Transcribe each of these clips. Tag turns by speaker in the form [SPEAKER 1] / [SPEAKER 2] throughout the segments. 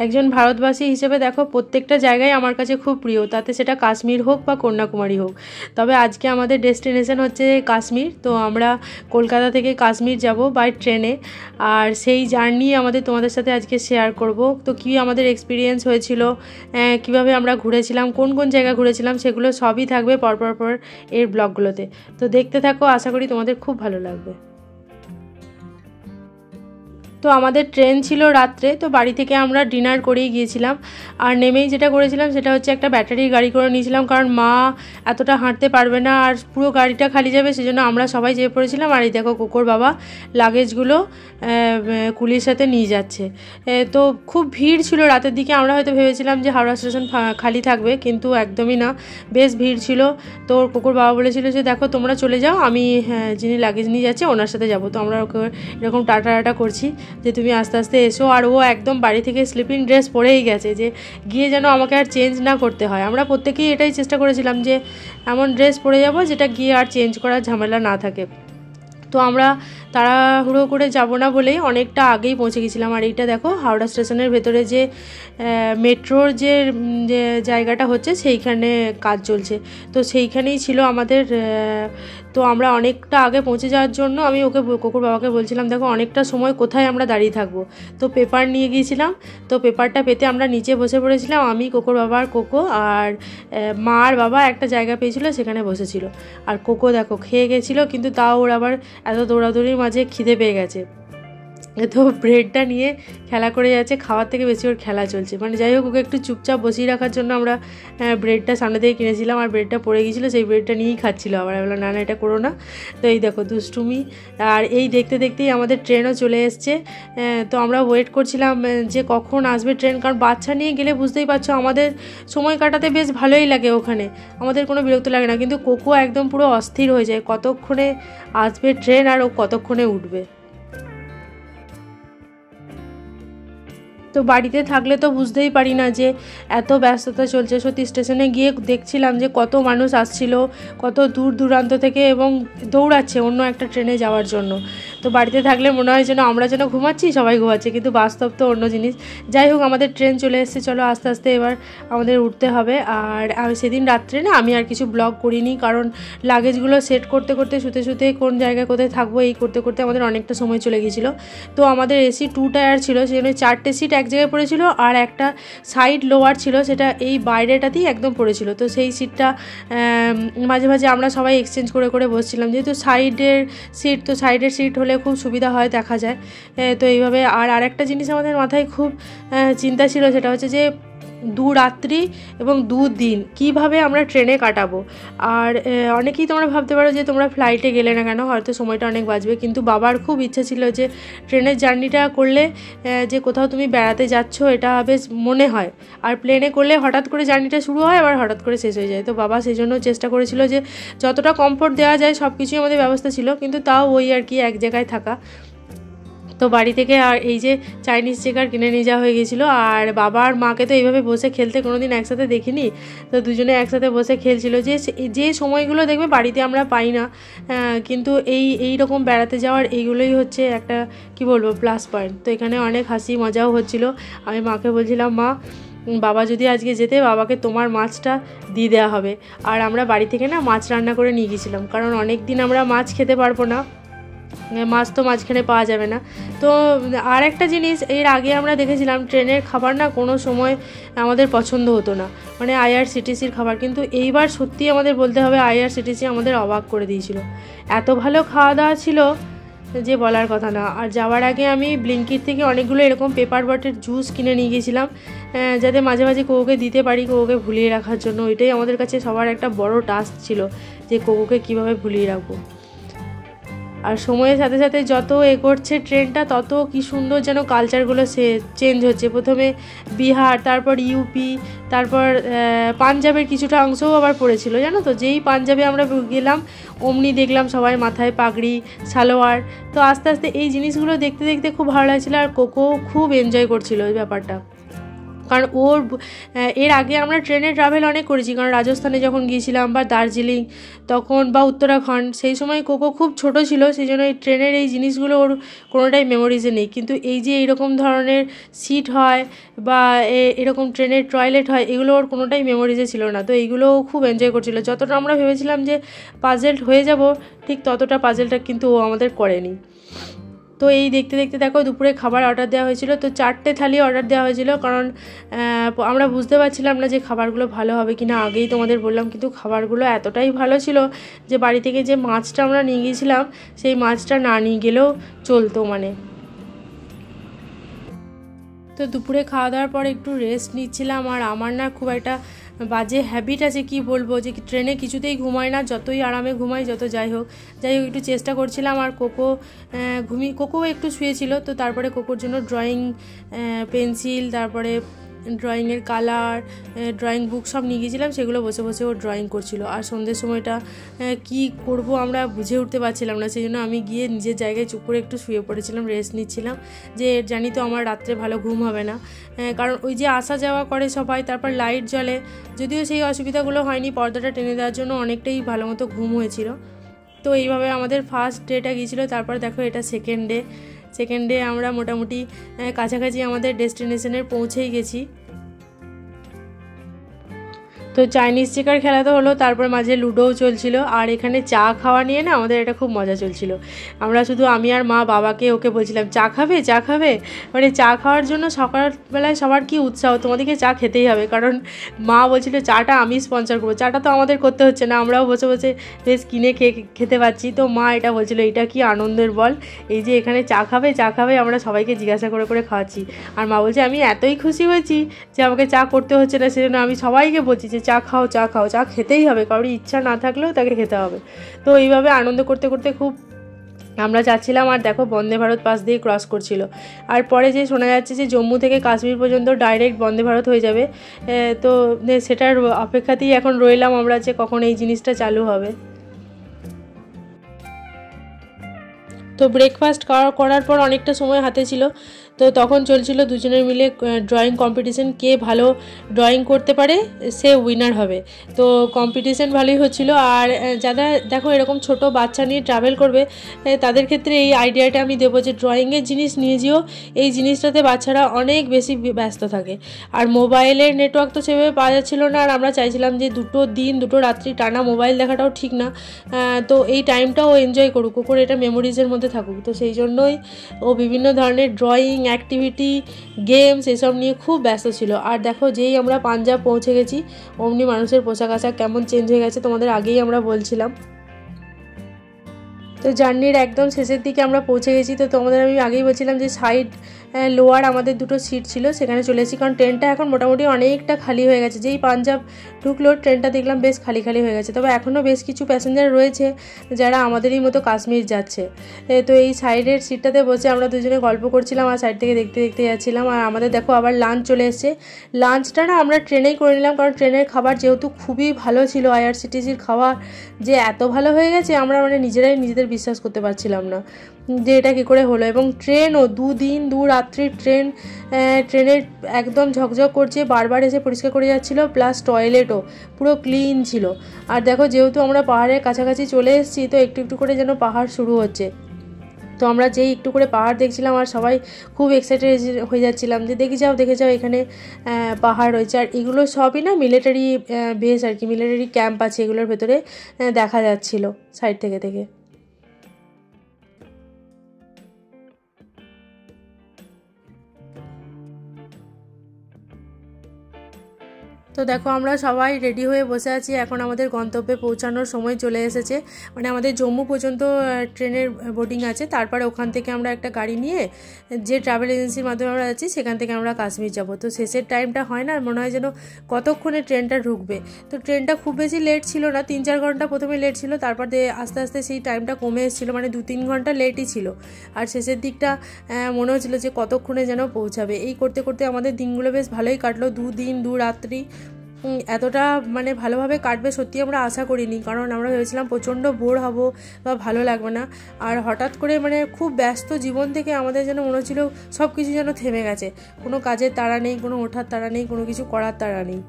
[SPEAKER 1] একজন ভারতবাসী হিসেবে দেখো প্রত্যেকটা জায়গায় আমার কাছে খুব প্রিয়, তাতে সেটা কাশ্মীর হোক বা কন্যাকুমারী হোক। তবে আজকে আমাদের ডেস্টিনেশন হচ্ছে কাশ্মীর। তো আমরা কলকাতা থেকে কাশ্মীর যাব বাই ট্রেনে, আর সেই জার্নি আমাদের তোমাদের সাথে আজকে শেয়ার করব। তো কী আমাদের এক্সপিরিয়েন্স হয়েছিল, কিভাবে আমরা ঘুরেছিলাম, কোন কোন জায়গা ঘুরেছিলাম, সেগুলো সবই থাকবে পর এর ব্লগগুলোতে। তো দেখতে থাকো, আশা করি তোমাদের খুব ভালো লাগবে। তো আমাদের ট্রেন ছিল রাত্রে, তো বাড়ি থেকে আমরা ডিনার করেই গিয়েছিলাম। আর নেমেই যেটা করেছিলাম সেটা হচ্ছে একটা ব্যাটারির গাড়ি করে নিয়েছিলাম, কারণ মা এতটা হাঁটতে পারবে না আর পুরো গাড়িটা খালি যাবে, সেজন্য আমরা সবাই যেয়ে পড়েছিলাম। আর এই দেখো কোকোর বাবা লাগেজগুলো কুলির সাথে নিয়ে যাচ্ছে। তো খুব ভিড় ছিল রাতের দিকে, আমরা হয়তো ভেবেছিলাম যে হাওড়া স্টেশন খালি থাকবে, কিন্তু একদমই না, বেশ ভিড় ছিল। তো কোকোর বাবা বলেছিল যে দেখো তোমরা চলে যাও, আমি যিনি লাগেজ নিয়ে যাচ্ছে ওনার সাথে যাবো। তো আমরা ওকে এরকম টাটা করছি যে তুমি আস্তে আস্তে এসো। আর ও একদম বাড়ি থেকে স্লিপিং ড্রেস পরেই গেছে, যে গিয়ে যেন আমাকে আর চেঞ্জ না করতে হয়। আমরা প্রত্যেকেই এটাই চেষ্টা করেছিলাম যে এমন ড্রেস পরে যাব যেটা গিয়ে আর চেঞ্জ করার ঝামেলা না থাকে। তো আমরা তাড়াহুড়ো করে যাব না বলেই অনেকটা আগেই পৌঁছে গেছিলাম। আর এইটা দেখো হাওড়া স্টেশনের ভেতরে যে মেট্রোর যে জায়গাটা হচ্ছে সেইখানে কাজ চলছে, তো সেইখানেই ছিল আমাদের। তো আমরা অনেকটা আগে পৌঁছে যাওয়ার জন্য আমি কোকোর বাবাকে বলছিলাম দেখো অনেকটা সময় কোথায় আমরা দাঁড়িয়ে থাকবো। তো পেপার নিয়ে গিয়েছিলাম, তো পেপারটা পেতে আমরা নিচে বসে পড়েছিলাম, আমি, কোকোর বাবা আর কোকো। আর মা আর বাবা একটা জায়গা পেয়েছিল, সেখানে বসেছিল। আর কোকো দেখো খেয়ে গেছিলো, কিন্তু তাও ওর আবার এত দৌড়াদৌড়ির মাঝে খিদে পেয়ে গেছে। তো ব্রেডটা নিয়ে খেলা করে যাচ্ছে, খাওয়ার থেকে বেশি ওর খেলা চলছে। মানে যাই হোক, ওকে একটু চুপচাপ বসিয়ে রাখার জন্য আমরা ব্রেডটা সামনে থেকে কিনেছিলাম, আর ব্রেডটা পড়ে গিয়েছিলো, সেই ব্রেডটা নিয়েই খাচ্ছিলো। আবার বললাম না এটা করো না। তো এই দেখো দুষ্টুমি। আর এই দেখতে দেখতেই আমাদের ট্রেনও চলে এসছে। তো আমরা ওয়েট করছিলাম যে কখন আসবে ট্রেন, কারণ বাচ্চা নিয়ে গেলে বুঝতেই পারছো আমাদের সময় কাটাতে বেশ ভালোই লাগে ওখানে, আমাদের কোনো বিরক্ত লাগে না। কিন্তু কোকো একদম পুরো অস্থির হয়ে যায় কতক্ষণে আসবে ট্রেন আর ও কতক্ষণে উঠবে। তো বাড়িতে থাকলে তো বুঝতেই পারি না যে এত ব্যস্ততা চলছে। সত্যি স্টেশনে গিয়ে দেখছিলাম যে কত মানুষ আসছিল, কত দূর দূরান্ত থেকে, এবং দৌড়াচ্ছে অন্য একটা ট্রেনে যাওয়ার জন্য। তো বাড়িতে থাকলে মনে হয় যেন আমরা যেন ঘুমাচ্ছি, সবাই ঘুমাচ্ছে, কিন্তু বাস্তব তো অন্য জিনিস। যাই হোক, আমাদের ট্রেন চলে এসেছে, চলো আস্তে আস্তে এবার আমাদের উঠতে হবে। আর সেদিন রাত্রে না আমি আর কিছু ব্লগ করিনি, কারণ লাগেজগুলো সেট করতে করতে শুতে কোন জায়গায় কোথায় থাকবো এই করতে করতে আমাদের অনেকটা সময় চলে গিয়েছিলো। তো আমাদের এসি 2 টায়ার ছিল, সেজন্য 4টে সিট এক জায়গায় পড়েছিল, আর একটা সাইড লোয়ার ছিল, সেটা এই বাইরেটাতেই একদম পড়েছিল। তো সেই সিটটা মাঝে মাঝে আমরা সবাই এক্সচেঞ্জ করে করে বসছিলাম, যেহেতু সাইডের সিট, তো সাইডের সিট হলে খুব সুবিধা হয়, দেখা যায়। তো এইভাবে। আর আরেকটা জিনিস আমাদের মাথায় খুব চিন্তা ছিল, সেটা হচ্ছে যে 2 রাত্রি এবং 2 দিন কীভাবে আমরা ট্রেনে কাটাবো। আর অনেকেই তোমরা ভাবতে পারো যে তোমরা ফ্লাইটে গেলে না কেন, হয়তো সময়টা অনেক বাঁচবে, কিন্তু বাবার খুব ইচ্ছা ছিল যে ট্রেনের জার্নিটা করলে যে কোথাও তুমি বেড়াতে যাচ্ছ এটা বেশ মনে হয়। আর প্লেনে করলে হঠাৎ করে জার্নিটা শুরু হয়, আবার হঠাৎ করে শেষ হয়ে যায়। তো বাবা সেই জন্য চেষ্টা করেছিল যে যতটা কমফোর্ট দেওয়া যায় সব কিছুই আমাদের ব্যবস্থা ছিল, কিন্তু তাও ওই আর কি এক জায়গায় থাকা। তো বাড়ি থেকে আর এই যে চাইনিজ চেকার কিনে নিয়ে যাওয়া হয়ে গেছিলো। আর বাবা আর মাকে তো এইভাবে বসে খেলতে কোনো দিন একসাথে দেখিনি, তো দুজনে একসাথে বসে খেলছিল। যে সময়গুলো দেখবে বাড়িতে আমরা পাই না, কিন্তু এই রকম বেড়াতে যাওয়ার এইগুলোই হচ্ছে একটা কি বলবো প্লাস পয়েন্ট। তো এখানে অনেক হাসি মজাও হচ্ছিলো। আমি মাকে বলছিলাম মা, বাবা যদি আজকে যেতে, বাবাকে তোমার মাছটা দিয়ে দেওয়া হবে। আর আমরা বাড়ি থেকে না মাছ রান্না করে নিয়ে গেছিলাম, কারণ অনেক দিন আমরা মাছ খেতে পারবো না, মাছ তো মাঝখানে পাওয়া যাবে না। তো আর একটা জিনিস, এর আগে আমরা দেখেছিলাম ট্রেনের খাবার না কোনো সময় আমাদের পছন্দ হতো না, মানে আইআরসিটিসির খাবার, কিন্তু এইবার সত্যি আমাদের বলতে হবে আইআরসিটিসি আমাদের অবাক করে দিয়েছিল। এত ভালো খাওয়া দাওয়া ছিল যে বলার কথা না। আর যাওয়ার আগে আমি ব্লিঙ্কিট থেকে অনেকগুলো এরকম পেপার বটের জুস কিনে নিয়ে গেছিলাম, যাতে মাঝে মাঝে কোকোকে দিতে পারি, কোকোকে ভুলিয়ে রাখার জন্য। ওইটাই আমাদের কাছে সবার একটা বড় টাস্ক ছিল, যে কোকোকে কীভাবে ভুলিয়ে রাখবো। আর সময়ের সাথে সাথে যত এগোচ্ছে ট্রেনটা, তত কি সুন্দর যেন কালচারগুলো চেঞ্জ হচ্ছে। প্রথমে বিহার, তারপর ইউপি, তারপর পাঞ্জাবের কিছুটা অংশও আবার পড়েছিল, জানো তো। যেই পাঞ্জাবে আমরা গেলাম অমনি দেখলাম সবাই মাথায় পাগড়ি, সালোয়ার। তো আস্তে আস্তে এই জিনিসগুলো দেখতে দেখতে খুব ভালো লাগছিলো, আর কোকো খুব এনজয় করছিল ওই ব্যাপারটা। কারণ এর আগে আমরা ট্রেনে ট্রাভেল অনেক করেছি, কারণ রাজস্থানে যখন গিয়েছিলাম বা দার্জিলিং তখন বা উত্তরাখণ্ড, সেই সময় কোকো খুব ছোট ছিল, সেই জন্য এই ট্রেনের এই জিনিসগুলো ওর কোনোটাই মেমোরিজে নেই। কিন্তু এই যে এইরকম ধরনের সিট হয় বা এরকম ট্রেনের টয়লেট হয়, এগুলো ওর কোনোটাই মেমোরিজে ছিল না। তো এইগুলো খুব এনজয় করছিল। যতটা আমরা ভেবেছিলাম যে পাজেল হয়ে যাব, ঠিক ততটা পাজেলটা কিন্তু ও আমাদের করেনি। তো এই দেখতে দেখতে দেখো দুপুরে খাবার অর্ডার দেওয়া হয়েছিল। তো 4টে থালি অর্ডার দেওয়া হয়েছিল, কারণ আমরা বুঝতে পারছিলাম না যে খাবারগুলো ভালো হবে কি না। আগেই তোমাদের বললাম, কিন্তু খাবারগুলো এতটাই ভালো ছিল যে বাড়ি থেকে যে মাছটা আমরা নিয়ে গিয়েছিলাম, সেই মাছটা না নিয়ে গেলেও চলতো মানে। তো দুপুরে খাওয়া দাওয়ার পর একটু রেস্ট নিচ্ছিলাম। আর আমার না খুব একটা বাজে হ্যাবিট আছে, কি বলবো, যে ট্রেনে কিছুতেই ঘুমায় না, যতই আরামে ঘুমাই, যত যাই হোক একটু চেষ্টা করছিলাম। আর কোকো একটু শুয়েছিল। তো তারপরে কোকোর জন্য ড্রয়িং পেন্সিল, তারপরে ড্রয়িংয়ের কালার, ড্রয়িং বুক সব নিয়ে গিয়েছিলাম, সেগুলো বসে বসে ও ড্রয়িং করছিল। আর সন্ধ্যের সময়টা কি করব আমরা বুঝে উঠতে পারছিলাম না, সেই জন্য আমি গিয়ে নিজের জায়গায় চুপ করে একটু শুয়ে পড়েছিলাম, রেস্ট নিচ্ছিলাম। যে জানি তো আমার রাত্রে ভালো ঘুম হবে না, কারণ ওই যে আসা যাওয়া করে সবাই, তারপর লাইট জ্বলে। যদিও সেই অসুবিধাগুলো হয়নি, পর্দাটা টেনে দেওয়ার জন্য অনেকটাই ভালো মতো ঘুম হয়েছিল। তো এইভাবে আমাদের ফার্স্ট ডেটা গিয়েছিলো। তারপর দেখো এটা সেকেন্ড ডে আমরা মোটামুটি কাছাকাছি আমাদের ডেস্টিনেশনে পৌঁছেই গেছি। তো চাইনিজ চেকার খেলা তো হলো, তারপর মাঝে লুডোও চলছিল। আর এখানে চা খাওয়া নিয়ে না আমাদের এটা খুব মজা চলছিল। আমরা শুধু আমি আর মা বাবাকে ওকে বলছিলাম চা খাবে, মানে চা খাওয়ার জন্য সকালবেলায় সবার কি উৎসাহ, তোমাদেরকে চা খেতেই হবে। কারণ মা বলছিল চাটা আমি স্পন্সর করবো, চাটা তো আমাদের করতে হচ্ছে না, আমরাও বসে বসে বেশ কিনে খেতে পাচ্ছি। তো মা এটা বলছিল এটা কি আনন্দের বল, এই যে এখানে চা খাবে, আমরা সবাইকে জিজ্ঞাসা করে করে খাওয়াচ্ছি। আর মা বলছে আমি এতই খুশি হয়েছি যে আমাকে চা করতে হচ্ছে না, সেজন্য আমি সবাইকে বলছি যে চা খাও, চা খেতেই হবে, কারোর ইচ্ছা না থাকলেও তাকে খেতে হবে। তো এইভাবে আনন্দ করতে করতে খুব আমরা যাচ্ছিলাম। আর দেখো বন্দে ভারত পাশ দিয়ে ক্রস করছিল। আর পরে যে শোনা যাচ্ছে যে জম্মু থেকে কাশ্মীর পর্যন্ত ডাইরেক্ট বন্দে ভারত হয়ে যাবে। তো সেটার অপেক্ষাতেই এখন রইলাম আমরা যে কখন এই জিনিসটা চালু হবে। তো ব্রেকফাস্ট করার পর অনেকটা সময় হাতে ছিল। তো তখন চলছিল দুজনের মিলে ড্রয়িং কম্পিটিশন, কে ভালো ড্রয়িং করতে পারে সে উইনার হবে। তো কম্পিটিশন ভালোই হচ্ছিলো। আর যারা দেখো এরকম ছোট বাচ্চা নিয়ে ট্রাভেল করবে, তাদের ক্ষেত্রে এই আইডিয়াটা আমি দেবো যে ড্রয়িংয়ের জিনিস নিয়ে যেও। এই জিনিসটাতে বাচ্চারা অনেক বেশি ব্যস্ত থাকে। আর মোবাইলের নেটওয়ার্ক তো সেভাবে পাওয়া যাচ্ছিলো না। আর আমরা চাইছিলাম যে দুটো রাত্রি টানা মোবাইল দেখাটাও ঠিক না। তো এই টাইমটাও ও এনজয় করুক, ওর এটা মেমোরিজের মধ্যে থাকুক। তো সেই জন্যই ও বিভিন্ন ধরনের ড্রয়িং, অ্যাক্টিভিটি, গেমস এসব নিয়ে খুব ব্যস্ত ছিল। আর দেখো যেই আমরা পাঞ্জাব পৌঁছে গেছি, অমনি মানুষের পোশাক আশাক কেমন চেঞ্জ হয়ে গেছে তোমাদের আগেই আমরা বলছিলাম। তো জার্নির একদম শেষের দিকে আমরা পৌঁছে গেছি। তো তোমাদের আমি আগেই বলছিলাম যে সাইড লোয়ার আমাদের দুটো সিট ছিল, সেখানে চলে এসেছি। কারণ ট্রেনটা এখন মোটামুটি অনেকটা খালি হয়ে গেছে। যেই পাঞ্জাব ঢুকলো ট্রেনটা দেখলাম বেশ খালি হয়ে গেছে। তবে এখনও বেশ কিছু প্যাসেঞ্জার রয়েছে যারা আমাদেরই মতো কাশ্মীর যাচ্ছে। তো এই সাইডের সিটটাতে বসে আমরা দুজনে গল্প করছিলাম আর সাইড থেকে দেখতে যাচ্ছিলাম। আর আমাদের দেখো আবার লাঞ্চ চলে এসছে। লাঞ্চটা না আমরা ট্রেনেই করে নিলাম, কারণ ট্রেনের খাবার যেহেতু খুবই ভালো ছিল, আইআরসিটিসির খাবার যে এত ভালো হয়ে গেছে আমরা মানে নিজেরাই নিজেদের বিশ্বাস করতে পারছিলাম না যে এটা কী করে হলো। এবং ট্রেনও 2 দিন 2 রাত্রির ট্রেনের একদম ঝকঝক করছে, বারবার এসে পরিষ্কার করে যাচ্ছিলো, প্লাস টয়লেটও পুরো ক্লিন ছিল। আর দেখো যেহেতু আমরা পাহাড়ের কাছাকাছি চলে এসেছি, তো একটু একটু করে যেন পাহাড় শুরু হচ্ছে। তো আমরা যেই একটু করে পাহাড় দেখছিলাম আর সবাই খুব এক্সাইটেড হয়ে যাচ্ছিলাম যে দেখে যাও এখানে পাহাড় রয়েছে। আর এগুলো সবই না মিলিটারি বেস আর কি, মিলিটারি ক্যাম্প আছে এগুলোর ভেতরে, দেখা যাচ্ছিল সাইড থেকে। তো দেখো আমরা সবাই রেডি হয়ে বসে আছি, এখন আমাদের গন্তব্যে পৌঁছানোর সময় চলে এসেছে। মানে আমাদের জম্মু পর্যন্ত ট্রেনের বোর্ডিং আছে, তারপরে ওখান থেকে আমরা একটা গাড়ি নিয়ে যে ট্রাভেল এজেন্সির মাধ্যমে আমরা যাচ্ছি সেখান থেকে আমরা কাশ্মীর যাব। তো শেষের টাইমটা হয় না, মনে হয় যেন কতক্ষণে ট্রেনটা ঢুকবে। তো ট্রেনটা খুব বেশি লেট ছিল না, 3-4 ঘন্টা প্রথমে লেট ছিল, তারপর আস্তে আস্তে সেই টাইমটা কমে এসেছিলো, মানে 2-3 ঘন্টা লেটই ছিল। আর শেষের দিকটা মনে হচ্ছিলো যে কতক্ষণে যেন পৌঁছাবে। এই করতে করতে আমাদের দিনগুলো বেশ ভালোই কাটলো, 2 দিন 2 রাত্রি এতটা মানে ভালোভাবে কাটবে সত্যি আমরা আশা করিনি, কারণ আমরা ভেবেছিলাম প্রচণ্ড বোর হব বা ভালো লাগবে না। আর হঠাৎ করে মানে খুব ব্যস্ত জীবন থেকে আমাদের যেন মনে হচ্ছিল সব কিছু যেন থেমে গেছে, কোনো কাজের তাড়া নেই, কোনো ওঠার তাড়া নেই, কোনো কিছু করার তাড়া নেই।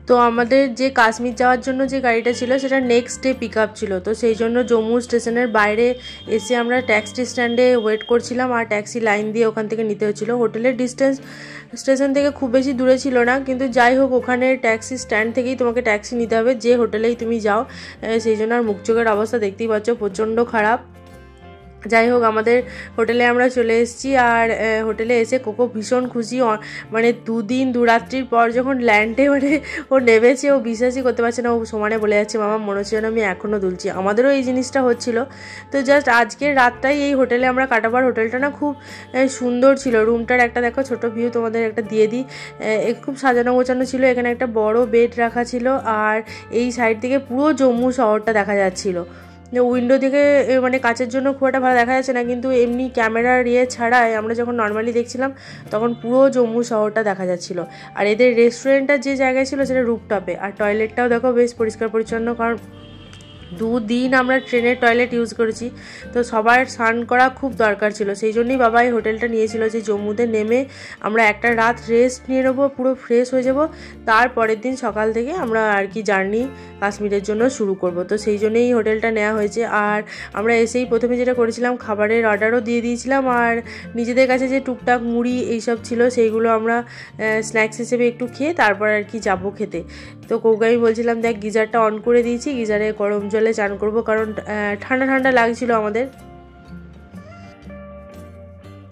[SPEAKER 1] তো আমাদের যে কাশ্মীর যাওয়ার জন্য যে গাড়িটা ছিল সেটা নেক্সট ডে পিক আপ ছিল, তো সেই জন্য জম্মু স্টেশনের বাইরে এসে আমরা ট্যাক্সি স্ট্যান্ডে ওয়েট করছিলাম আর ট্যাক্সি লাইন দিয়ে ওখান থেকে নিতে হচ্ছিলো। হোটেলের ডিস্টেন্স স্টেশন থেকে খুব বেশি দূরে ছিল না, কিন্তু যাই হোক ওখানে ট্যাক্সি স্ট্যান্ড থেকেই তোমাকে ট্যাক্সি নিতে হবে যে হোটেলেই তুমি যাও। সেই জন্য আর মুখ চোখের অবস্থা দেখতেই পাচ্ছ প্রচণ্ড খারাপ। যাই হোক আমাদের হোটেলে আমরা চলে এসেছি, আর হোটেলে এসে কোকো ভীষণ খুশি, মানে 2 দিন 2 রাত্রির পর যখন ল্যান্ডে মানে ও নেমেছে, ও বিশ্বাসই করতে পারছে না, ও সমানে বলে যাচ্ছে মামা মনে হচ্ছে যেন আমি এখনও দুলছি। আমাদেরও এই জিনিসটা হচ্ছিল। তো জাস্ট আজকের রাতটাই এই হোটেলে আমরা কাটাবার। হোটেলটা না খুব সুন্দর ছিল, রুমটার একটা দেখো ছোটো ভিউ তোমাদের একটা দিয়ে দিই, খুব সাজানো গোছানো ছিল। এখানে একটা বড় বেড রাখা ছিল, আর এই সাইড থেকে পুরো জম্মু শহরটা দেখা যাচ্ছিলো। উইন্ডো থেকে মানে কাচের জন্য খুব একটা ভালো দেখা যাচ্ছে না, কিন্তু এমনি ক্যামেরার ছাড়াই আমরা যখন নর্মালি দেখছিলাম তখন পুরো জম্মু শহরটা দেখা যাচ্ছিলো। আর এদের রেস্টুরেন্টটা যে জায়গায় ছিল সেটা রুফটপে, আর টয়লেটটাও দেখো বেশ পরিষ্কার পরিচ্ছন্ন, কারণ 2 দিন আমরা ট্রেনের টয়লেট ইউজ করেছি, তো সবার স্নান করা খুব দরকার ছিল। সেই জন্যই বাবা এই হোটেলটা নিয়েছিল যে জম্মুতে নেমে আমরা একটা রাত রেস্ট নিয়ে নেবো, পুরো ফ্রেশ হয়ে যাব, তারপরের দিন সকাল থেকে আমরা আর কি জার্নি কাশ্মীরের জন্য শুরু করব। তো সেই জন্যই এই হোটেলটা নেওয়া হয়েছে। আর আমরা এসেই প্রথমে যেটা করেছিলাম খাবারের অর্ডারও দিয়ে দিয়েছিলাম, আর নিজেদের কাছে যে টুকটাক মুড়ি এইসব ছিল সেইগুলো আমরা স্ন্যাক্স হিসেবে একটু খেয়ে তারপর আর কি যাবো খেতে। তো কৌকে আমি বলছিলাম দেখ গিজারটা অন করে দিয়েছি, গিজারে গরম জলে চান করবো, কারণ ঠান্ডা ঠান্ডা লাগছিল আমাদের।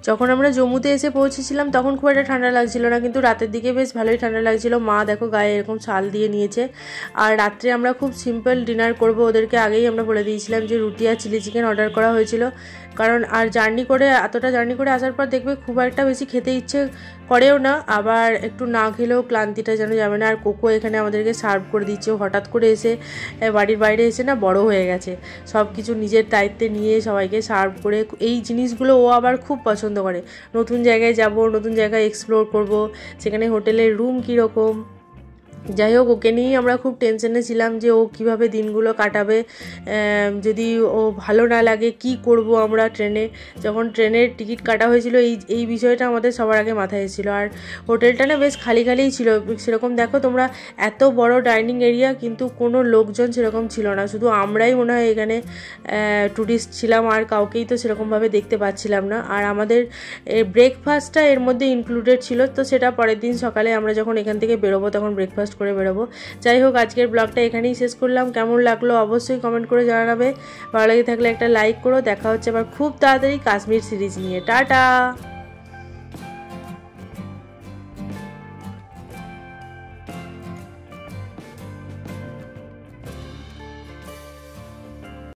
[SPEAKER 1] যখন আমরা জম্মুতে এসে পৌঁছেছিলাম তখন খুব একটা ঠান্ডা লাগছিল না, কিন্তু রাতের দিকে বেশ ভালোই ঠান্ডা লাগছিল। মা দেখো গায়ে এরকম শাল দিয়ে নিয়েছে। আর রাত্রে আমরা খুব সিম্পল ডিনার করব, ওদেরকে আগেই আমরা বলে দিয়েছিলাম যে রুটি আর চিলি চিকেন অর্ডার করা হয়েছিল, কারণ আর এতটা জার্নি করে আসার পর দেখবে খুব একটা বেশি খেতে ইচ্ছে করেও না, আবার একটু না খেলেও ক্লান্তিটা যেন যাবে না। আর কোকো এখানে আমাদেরকে সার্ভ করে দিচ্ছে, হঠাৎ করে এসে বাড়ির বাইরে এসে না বড় হয়ে গেছে, সব কিছু নিজের দায়িত্বে নিয়ে সবাইকে সার্ভ করে। এই জিনিসগুলো ও আবার খুব পছন্দ করে। নতুন জায়গায় যাব, নতুন জায়গায় এক্সপ্লোর করব, সেখানে হোটেলের রুম কীরকম। যাই হোক ওকে নিয়েই আমরা খুব টেনশনে ছিলাম যে ও কিভাবে দিনগুলো কাটাবে, যদি ও ভালো না লাগে কি করব আমরা ট্রেনে। যখন ট্রেনের টিকিট কাটা হয়েছিল এই বিষয়টা আমাদের সবার আগে মাথায় এসেছিলো। আর হোটেলটা না বেশ খালি খালিই ছিল, সেরকম দেখো তোমরা এত বড় ডাইনিং এরিয়া, কিন্তু কোনো লোকজন সেরকম ছিল না, শুধু আমরাই মনে হয় এখানে ট্যুরিস্ট ছিলাম, আর কাউকেই তো সেরকমভাবে দেখতে পাচ্ছিলাম না। আর আমাদের ব্রেকফাস্টটা এর মধ্যে ইনক্লুডেড ছিল, তো সেটা পরের দিন সকালে আমরা যখন এখান থেকে বেরোবো তখন ব্রেকফাস্ট করে বেরোবো। যাই হোক আজকের ব্লগটা এখানেই শেষ করলাম। কেমন লাগলো অবশ্যই কমেন্ট করে জানাবে, ভালো লাগে থাকলে একটা লাইক করো। দেখা হচ্ছে আবার খুব তাড়াতাড়ি কাশ্মীর সিরিজ নিয়ে। টাটা।